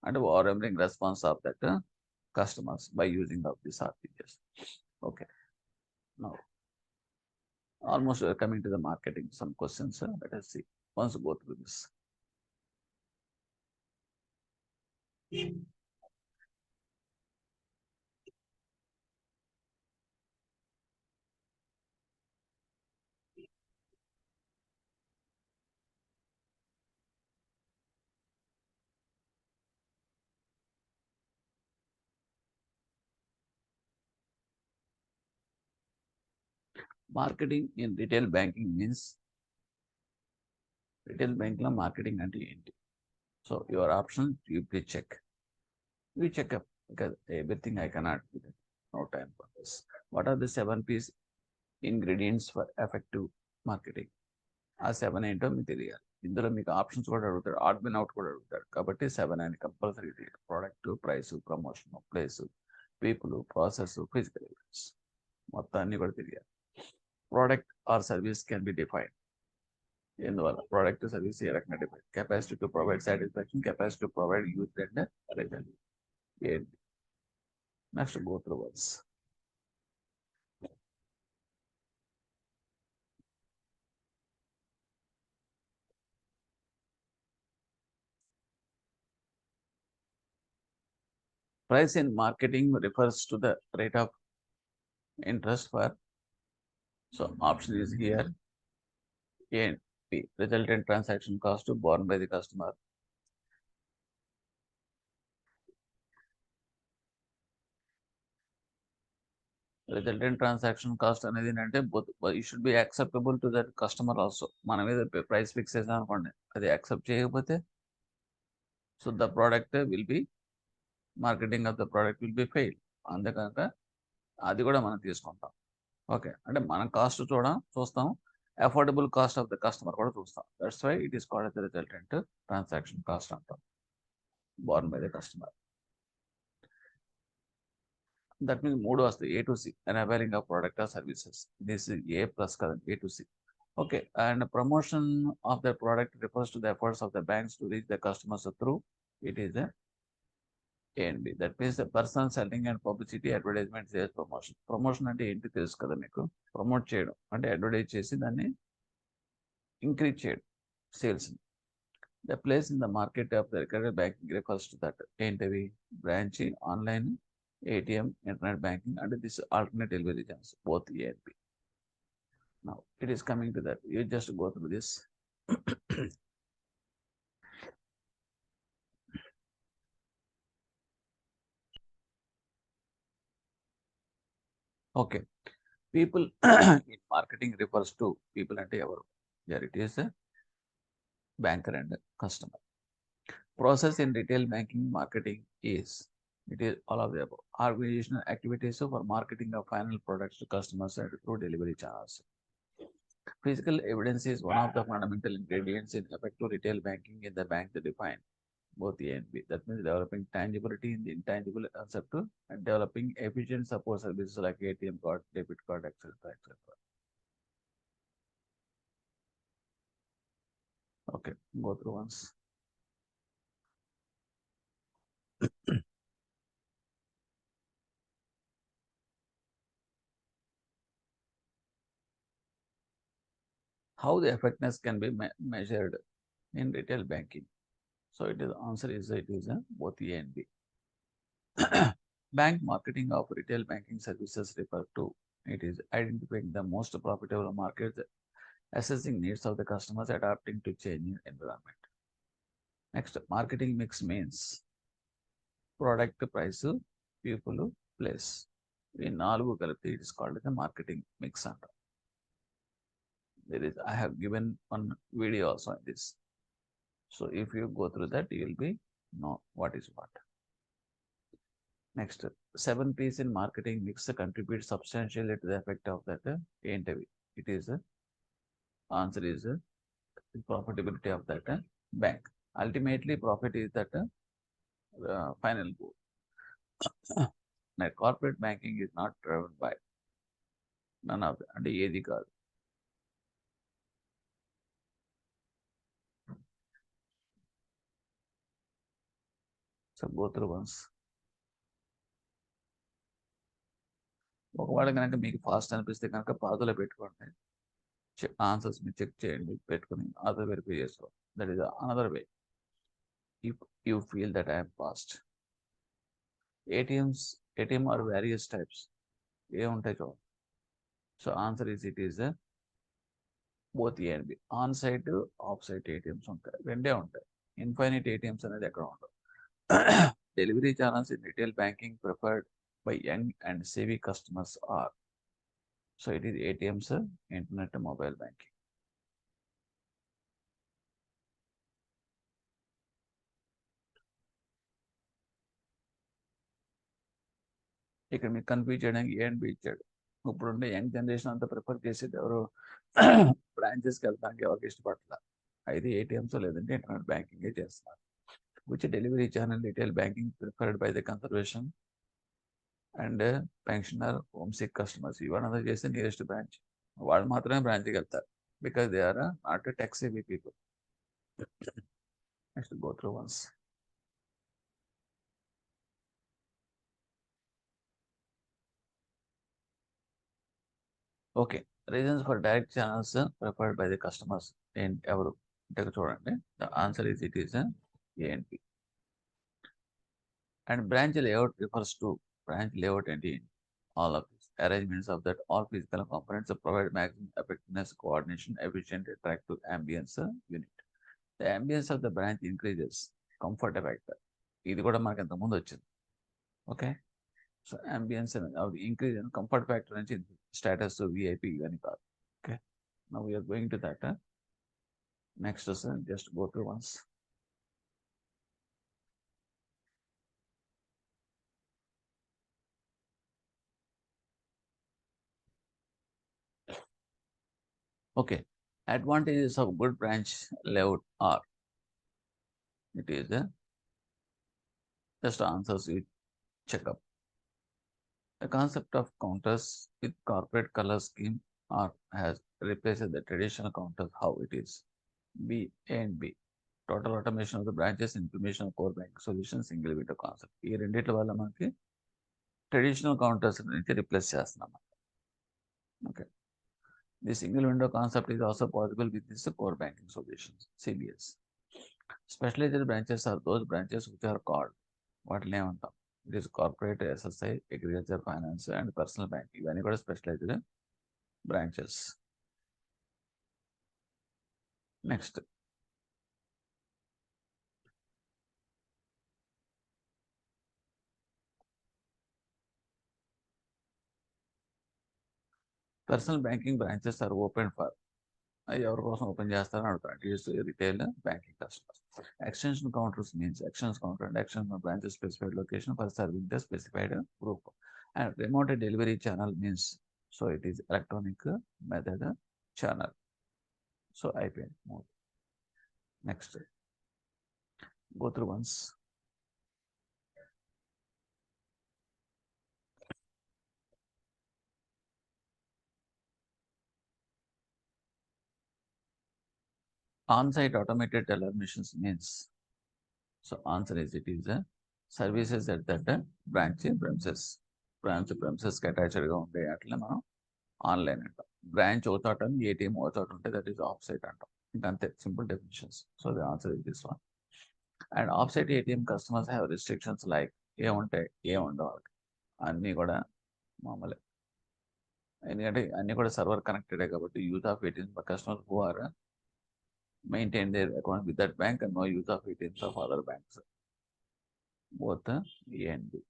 అంటే over response of that customers by using of this RTGS. Okay. Now, almost we are coming to the marketing. Some questions. Let us see. Once go through this. Marketing in retail banking means retail banking marketing అంటే ఏంటి? So your option you please check. We check up because everything I cannot do that. No time for this. What are the 7 P's ingredients for effective marketing? ఆ 7 ఏంటో మీకు తెలియాలి. ఇందులో మీకు options కూడా అడుగుతాడు, ఆడ్ బిన్ అవుట్ కూడా అడుగుతాడు. కాబట్టి 7 అని compulsory product, price, promotion, place, people, process, physical evidence మొత్తం అన్ని కూడా తెలియాలి. Product or service can be defined. ఎందువల్ల ప్రోడక్ట్ సర్వీస్ ఏ రకంగా define? Capacity to provide satisfaction, capacity to provide use and result ఏంటి? Next go through words. Price in marketing refers to the rate of interest for, so option is here, A and B. Resultant transaction cost borne by the customer. Resultant transaction cost అనేది అంటే it should be acceptable to that customer also. మన మీద price fix చేసాం అనుకోండి, అది accept చేయకపోతే so the product will be, marketing of the product will be fail. అందుకనుక అది కూడా మనం తీసుకుంటాం. ఓకే, అంటే మనం కాస్ట్ చూస్తాం, affordable cost of the customer కూడా చూస్తాం. That's why it is called the resultant transaction cost అంటాం, borne by the customer. That means 3 వస్తాయి, A to C, an availing of product or services. This is A plus కదండి, A to C. Okay, and promotion of the product refers to the efforts of the banks to reach the customers through, it is a and B. That means the person selling and publicity, advertisement, sales, promotion. Promotion అంటే ఏంటి తెలుసు కదా మీకు? Promote చేయడం అంటే advertise చేసి దాన్ని increase చేయడం, sales. The place in the market of the recurrent banking refers to that ఏంటివి? Branch, online, ATM, internet banking, and this alternate delivery channels, both A and B. Now it is coming to that. You just go through this. Okay, people in marketing refers to people అంటే ఎవరు? Here it is a banker and a customer. Process in retail banking marketing is it is all of the above. Organizational activities for marketing of final products to customers and through delivery channels. Physical evidence is one of the fundamental ingredients in effective retail banking in the bank that define both A and B. That means developing tangibility in the intangible concept and developing efficient support services like ATM card, debit card, etc. etc. Okay, go through once. How the effectiveness can be measured in retail banking? So it is answer is it is both A and B. Bank marketing of retail banking services refer to it is identifying the most profitable markets, assessing needs of the customers, adapting to changing environment. Next, marketing mix means product price, people, place. ఈ నాలుగు కలిపి it is called the marketing mix అంటారు. There is I have given one video also on this. So if you go through that, you will be know what is what. Next, 7 P's in marketing mix contribute substantially to the effect of that ఏంటవి. It is answer is profitability of that bank. Ultimately, profit is that final goal. Now, corporate banking is not driven by none of that. అంటే ఏది కాదు. So go through once. ఒకవేళ కనుక మీకు fast అనిపిస్తే కనుక పాదులో పెట్టుకోండి. ఆన్సర్స్ మీరు చెక్ చేయండి, పెట్టుకుని ఆధార్ వెరిఫై చేసుకోండి. That is another way. If you feel that I'm fast. ATM or various types ఏముంటాయి చూడండి. So answer is it is both A and B. On site, off site ATMs ఉంటాయి, రెండే ఉంటాయి. Infinite ATMs అనేది ఎక్కడ ఉండవు. Delivery channels in retail banking preferred by young and savvy customers are. So it is ATMs, internet, mobile banking. ఇక్కడ మీకు confuse చేయడానికి ఏ and B ఇచ్చాడు. ఇప్పుడుండే యంగ్ జనరేషన్ అంతా ప్రిఫర్ చేసేది ఎవరు బ్రాంచెస్కి వెళ్తానికి ఎవరికి ఇష్టపడతారు. అయితే ఏటీఎంస్ లేదంటే ఇంటర్నెట్ బ్యాంకింగే చేస్తున్నారు. Which delivery channel retail banking preferred by the conservation and pensioner home sick customers. ఇవన్నీ చేస్తే నియరెస్ట్ బ్రాంచ్ వాళ్ళు మాత్రమే బ్రాంచ్కి వెళ్తారు. Because they are not tech savvy people. Next go through ones. Okay, reasons for direct channels preferred by the customers in ఎవరు అంటే చూడండి. The answer is it is A and B. And branch layout refers to branch layout and all of these arrangements of that all physical components provide maximum effectiveness, coordination, efficient, attractive ambience unit. The ambience of the branch increases comfort factor. ఇది కూడా మనకి ఇంతకుముందు వచ్చింది. Okay, so ambience of the increase in comfort factor నుంచి status VIP ఇవన్నీ కాదు. Okay, now we are going to that. Next lesson, just go through once. Okay, advantages of good branch layout are it is just answers you check up. The concept of counters with corporate color scheme are has replaced the traditional counters how it is. B, A and B. Total automation of the branches, implementation of core bank solution, single window concept. ఈ రెండిట్ల వల్ల మనకి traditional counters నుంచి replace చేస్తున్నాం. Okay, the single window concept is also possible with this core banking solutions CBS. Specialised branches are those branches which are called వాటిని ఏమంటాం? It is corporate, SSI, agriculture, finance and personal bank. ఇవన్నీ కూడా specialised branches. Next, personal banking branches are open for ఎవరి కోసం open చేస్తారని అడుగుతారు. It is retail banking customers. Extension counters means extension counter and extension branch specified location for serving the specified group. And remote delivery channel means, so it is electronic method channel. So IPN mode. Next, go through once. On-site automated teller machines means, so answer is it is a services at that branch premises. Branch premises attached గా ఉండే అట్లా మనం online అంటాం. Branch ఒక చోట ATM ఒక చోట ఉంటే దట్ ఈస్ ఆఫ్ సైట్ అంటాం. ఇంకా అంతే, simple definitions. So the answer is this one. And off site ATM customers have restrictions like ఏముంటాయి, ఏముండవు, అన్నీ కూడా మామూలే. ఎందుకంటే అన్నీ కూడా సర్వర్ కనెక్టెడే కాబట్టి use of ATM for customers who are maintain their account with that bank and no use of ATMs of other banks. Both A and B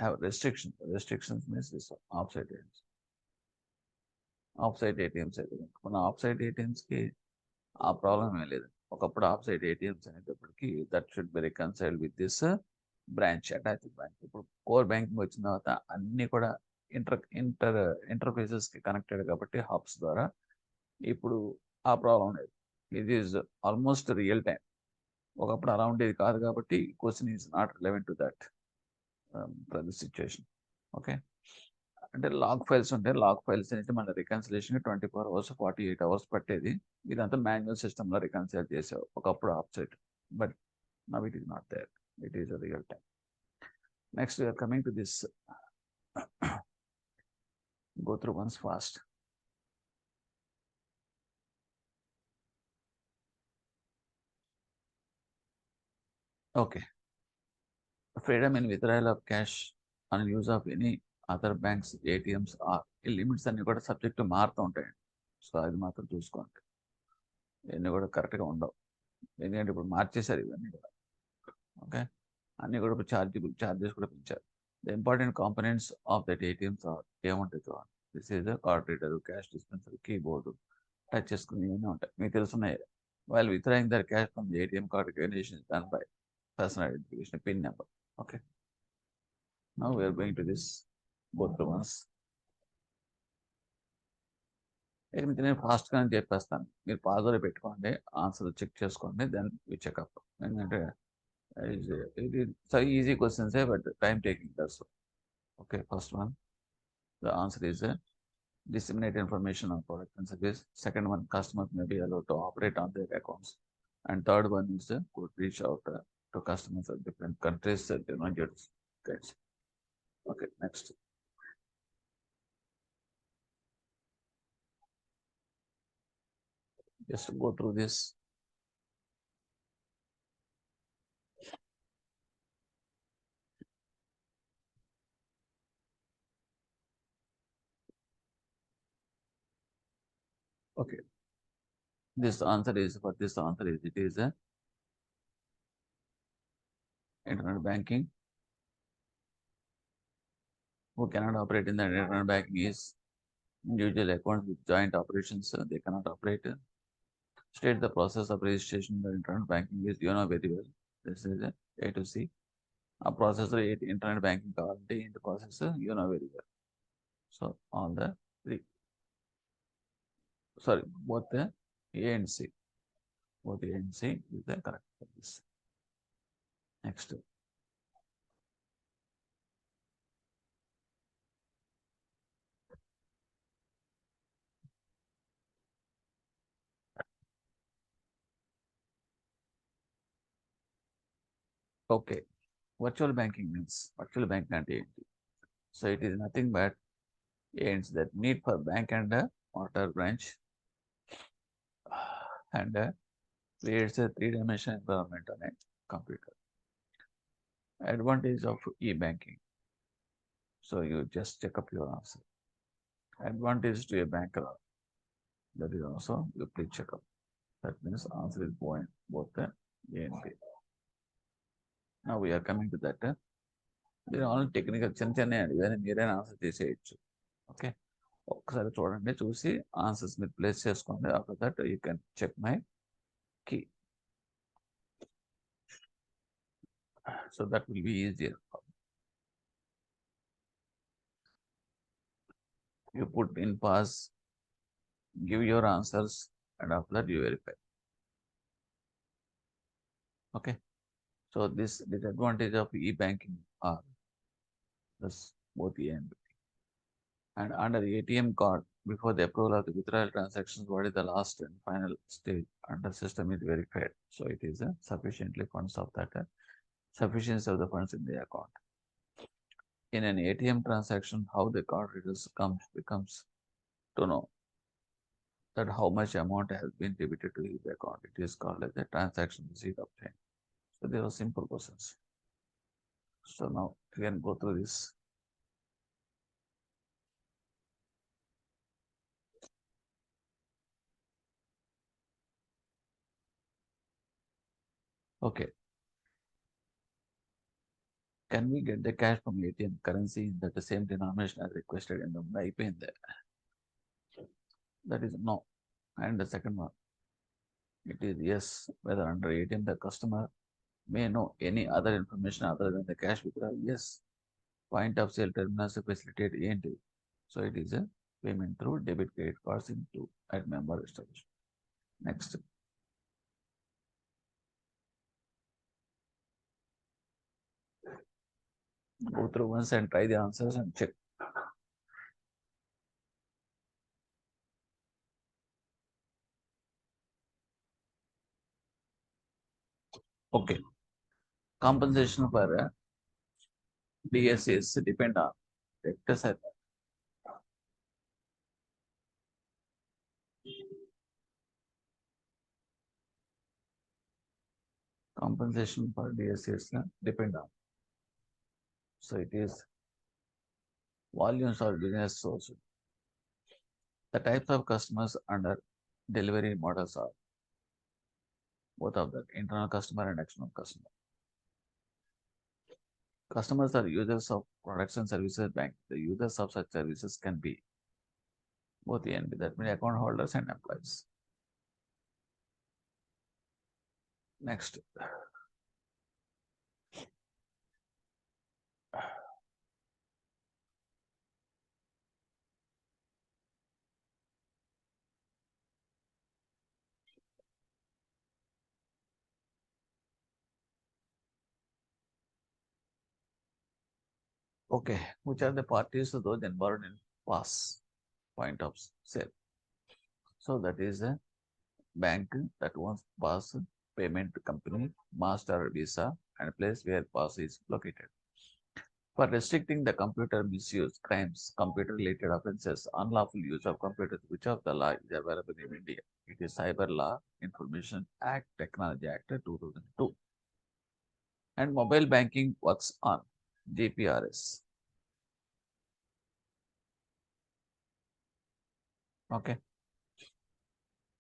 have restrictions. Restrictions means this offsite ATMs. Offsite ATMs అయితే మన offsite ATMs కి ఆ problem ఏం లేదు. ఒకప్పుడు offsite ATMs అనేటప్పటికి that should be reconciled with this branch attached bank. ఇప్పుడు core banking వచ్చిన తర్వాత అన్ని కూడా ఇంటర్ఫేసెస్ కి కనెక్టెడ్ కాబట్టి హబ్స్ ద్వారా ఇప్పుడు ఆ ప్రాబ్లం లేదు. ఇది ఈజ్ ఆల్మోస్ట్ రియల్ టైం. ఒకప్పుడు అలా ఉండేది కాదు కాబట్టి question is not relevant to that ప్రతి సిచ్యువేషన్. ఓకే, అంటే లాగ్ ఫైల్స్ ఉంటాయి. లాగ్ ఫైల్స్ అనేది మన రికన్సిలేషన్ 24 hours 48 hours పట్టేది. ఇదంతా మాన్యువల్ సిస్టమ్ లో రికన్సిల్ చేసావు ఒకప్పుడు offsite. But now it is not there, it is real time. Next we're coming to this. Go through once fast. Okay, freedom in withdrawal of cash and use of any other banks ATMs are, ఈ limits అన్ని కూడా subject మారుతూ ఉంటాయండి. So అది మాత్రం చూసుకోండి, ఇవన్నీ కూడా కరెక్ట్గా ఉండవు. ఎందుకంటే ఇప్పుడు మార్చేశారు ఇవన్నీ కూడా. ఓకే, అన్నీ కూడా ఇప్పుడు చార్జెస్ కూడా పెంచారు. The important components of that ATMs are ఏముంటాయి చూడండి. This is card reader, cash dispenser, keyboard, touch చేసుకుని ఇవన్నీ ఉంటాయి, మీకు తెలుసున్నాయి. While withdrawing the cash from the ATM card recognition done by personal identification PIN number. Okay, now we're going to this both the ones. నేను ఫాస్ట్గా చెప్పేస్తాను, మీరు పాజర్ పెట్టుకోండి, ఆన్సర్ చెక్ చేసుకోండి, దెన్ వి చెకప్. ఎందుకంటే easy questions, but time taking, that's all. Okay, first one, the answer is disseminate information on product and service. Second one, customers may be allowed to operate on their accounts. And third one is could reach out to customers of different countries that they not get. Okay, next. Just go through this. Okay, this answer is, for this answer is, it is internet banking. Who cannot operate in the internet banking is individual accounts with joint operations, they cannot operate. State the process of registration in the internet banking is, you know very well. This is A to C. A process of internet banking కావాలంటే in the process, you know very well. So all the three, sorry, both the A and C, both A and C is the correct for this. Next. Okay, virtual banking means, virtual banking అంటే ఏంటి? So it is nothing but ends that need for bank and mortar branch and creates a three-dimensional environment on a computer. Advantage of e-banking. So you just check up your answer. Advantage to a banker, that is also you please check up. That means answer is both the A and B. Now we are coming to that. They are all technical. Even మీరైనా answer చేసేయచ్చు. Okay. ఒకసారి చూడండి, చూసి answers మీరు place చేసుకోండి. After that you can check my key. So that will be easier. You put in pause, give your answers, and after that you verify. Okay. So this disadvantage of e-banking are this both A and B. And under ATM card, before the approval of the withdrawal transactions, what is the last and final stage under system is verified. So it is sufficiently funds of that sufficiency of the funds in the account. In an ATM transaction, how the card readers becomes to know that how much amount has been debited to the account. It is called as the transaction receipt obtained. So these are simple questions. So now we can go through this. Okay. Can we get the cash from ATM currency in the same denomination as requested in the IP in there? That is no. And the second one, it is yes, whether under ATM the customer may know any other information other than the cash withdrawal. Yes. Point of sale terminals to facilitate A&T. So it is a payment through debit credit cards into at member establishment. Next. Go through once and try the answers and check. Okay. Compensation for DSAs depend on factors. Compensation for DSAs depend on. So it is volumes or business source. The types of customers under delivery models are both of them, internal customer and external customer. Customers are users of products and services bank. The users of such services can be both A and B, that means account holders and employees. Next. Okay, which are the parties of those involved in pass point of sale? So that is a bank that wants pass, payment company, master, visa, and place where pass is located. For restricting the computer misuse, crimes, computer-related offences, unlawful use of computers, which of the law is available in India? It is Cyber Law Information Act, Technology Act 2002. And mobile banking works on GPRS. Okay.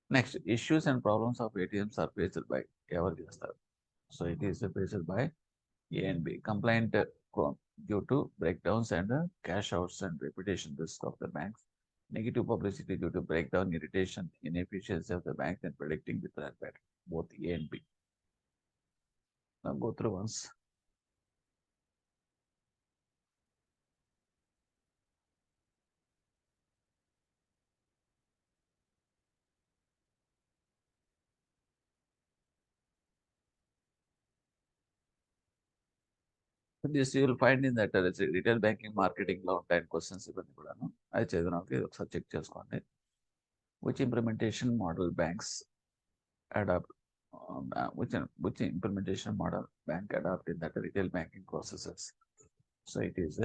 Next, issues and problems of ATMs are faced by ఎవరు చేస్తారు? So it is faced by A and B. Complaint prone due to breakdowns and cash outs and reputation risk of the banks. Negative publicity due to breakdown, irritation, inefficiency of the bank and predicting the threat pattern. Both A and B. Now go through once. This you will find in that retail banking marketing లో ఉంటాయి questions ఇవన్నీ కూడాను. అది చదివినాక ఒకసారి check చేసుకోండి. Which implementation model banks adopt? Which implementation model bank adopt in that retail banking processes? So it is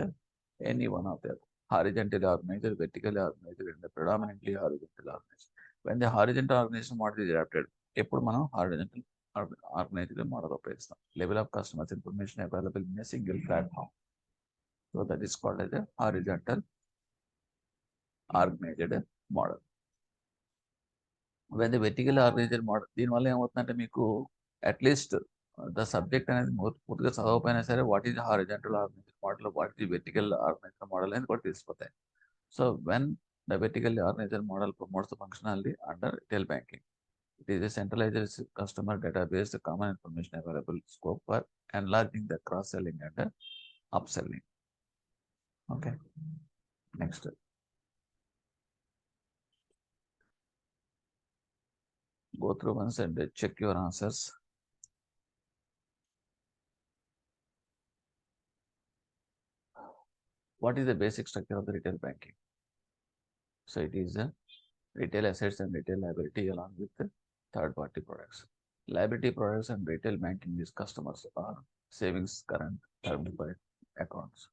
any one of them. Horizontally organized, vertically organized, and predominantly horizontal organized. When the horizontal organization model is adopted, ఎప్పుడు మనం horizontal organized model ఉపయోగిస్తాం. Level of customers information available in a single platform. So that is called as a horizontal organized model. When the vertical organized model, దీనివల్ల ఏమవుతుందంటే మీకు at least the subject అనేది పూర్తిగా చదవకపోయినా సరే what is horizontal organised model, what is vertical organised model అని కూడా తెలిసిపోతాయి. So when The vertically organized model promotes the functionality under retail banking. It is a centralized customer database, the common information available scope for enlarging the cross-selling and upselling. Okay. Next. Go through once and check your answers. What is the basic structure of the retail banking? So it is a retail assets and retail liability along with the third-party products. Liability products and retail banking is customers are savings, current, term deposit accounts.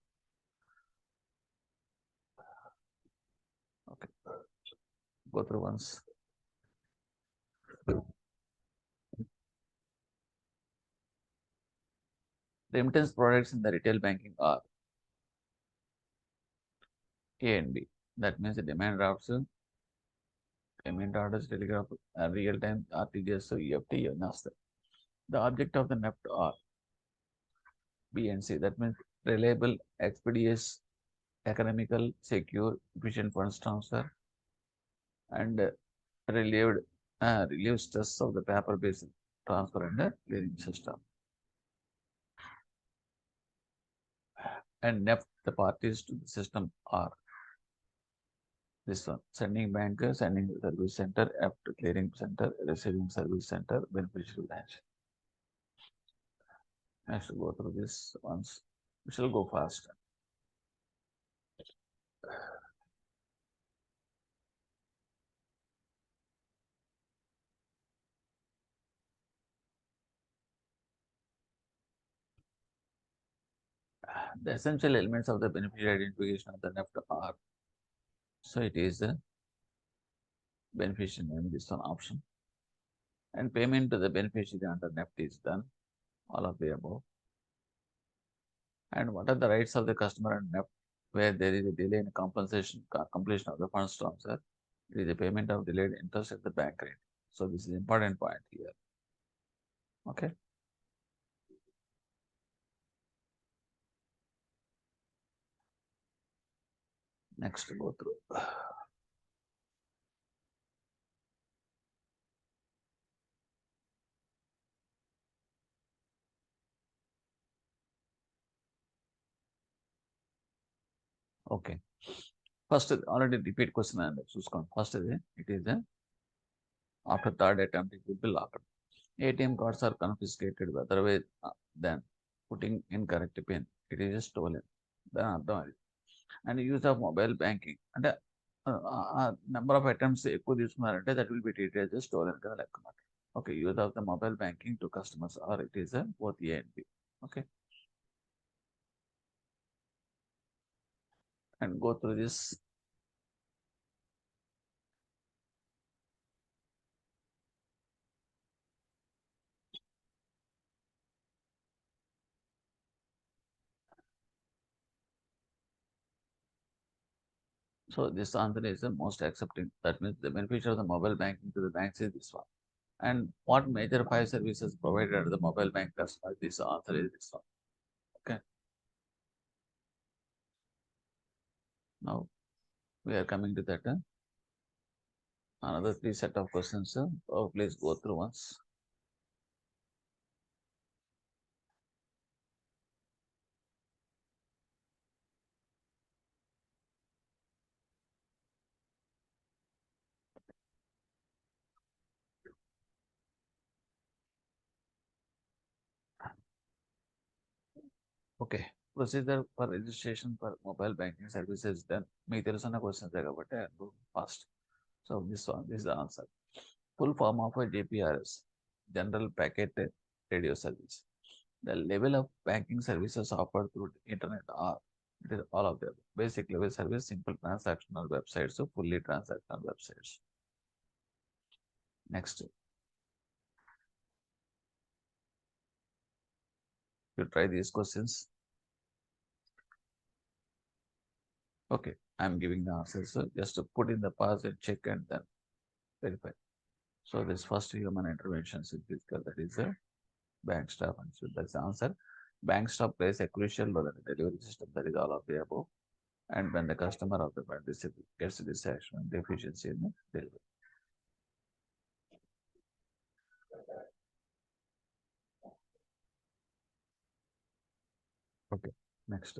Okay. Go through once. Remittance products in the retail banking are A and B. That means the demand drafts, payment orders, telegraph, real-time RTGS, EFT, NASDAQ. The object of the NEFT are B and C. That means reliable, expeditious, economical, secure, efficient funds transfer, and relieve stress of the paper-based transfer and clearing system. And NEFT, the parties to the system are this one: sending banker, sending service center, after clearing center, receiving service center, beneficiary branch. I should go through this once. We shall go fast. The essential elements of the beneficiary identification of the NEFT are, so it is the beneficiary name, this one option, and payment to the beneficiary under NEFT is done, all of the above. And what are the rights of the customer and NEFT where there is a delay in compensation completion of the funds transfer? It is a payment of delayed interest at the bank rate. So this is an important point here. Okay. Next, go through. Okay. First, already repeat question and choose. First is it is a after third attempt it will be locked. ATM cards are confiscated otherwise than putting incorrect pin. It is stolen. Then and use of mobile banking and number of attempts ఎక్కువ తీసుకున్నారంటే that will be treated as a stolen కదా లెక్క అన్నమాట. Okay, use of the mobile banking to customers or it is a both A and B. Okay. And go through this. So this answer is the most accepting. That means the benefit of the mobile banking to the banks is this one. And what major 5 services provided at the mobile bank customer? This answer is this one. Okay. Now we are coming to that. Another 3 set of questions. Oh, please go through once. Okay. Procedure for registration for mobile banking services done. మీకు తెలుసున్న questions కాబట్టి I go fast. So this one, this is the answer. Full form of a JPRS, General Packet Radio Service. The level of banking services offered through the internet are it is all of them. Basic level service, simple transactional websites, so fully transactional websites. Next, you try these questions. Okay, I'm giving the answers. So just to put in the pause and check and then verify. So this first human intervention is physical, that is a bank staff, and that's the answer. Bank staff plays a crucial role in the delivery system, that is all of the above. and when the customer of the bank gets dissatisfaction, deficiency in the delivery. Okay, next,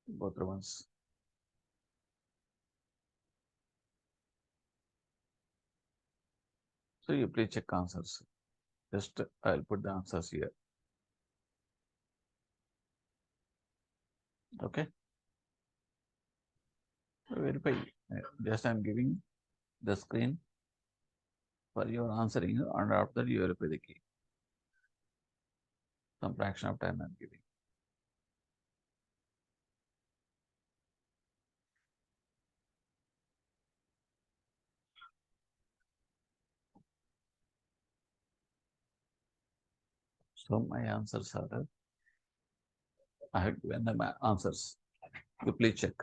both the ones. So you please check answers. Just I'll put the answers here. Okay. So verify. Just I'm giving the screen for your answering, and after you verify the key. Some fraction of time I'm giving. So my answers are, I have given them my answers. You please check.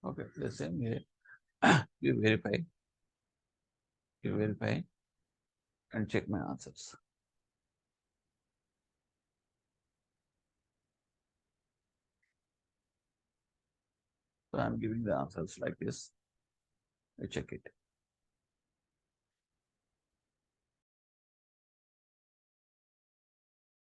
Okay, the same way, you verify and check my answers. So I'm giving the answers like this. You check it.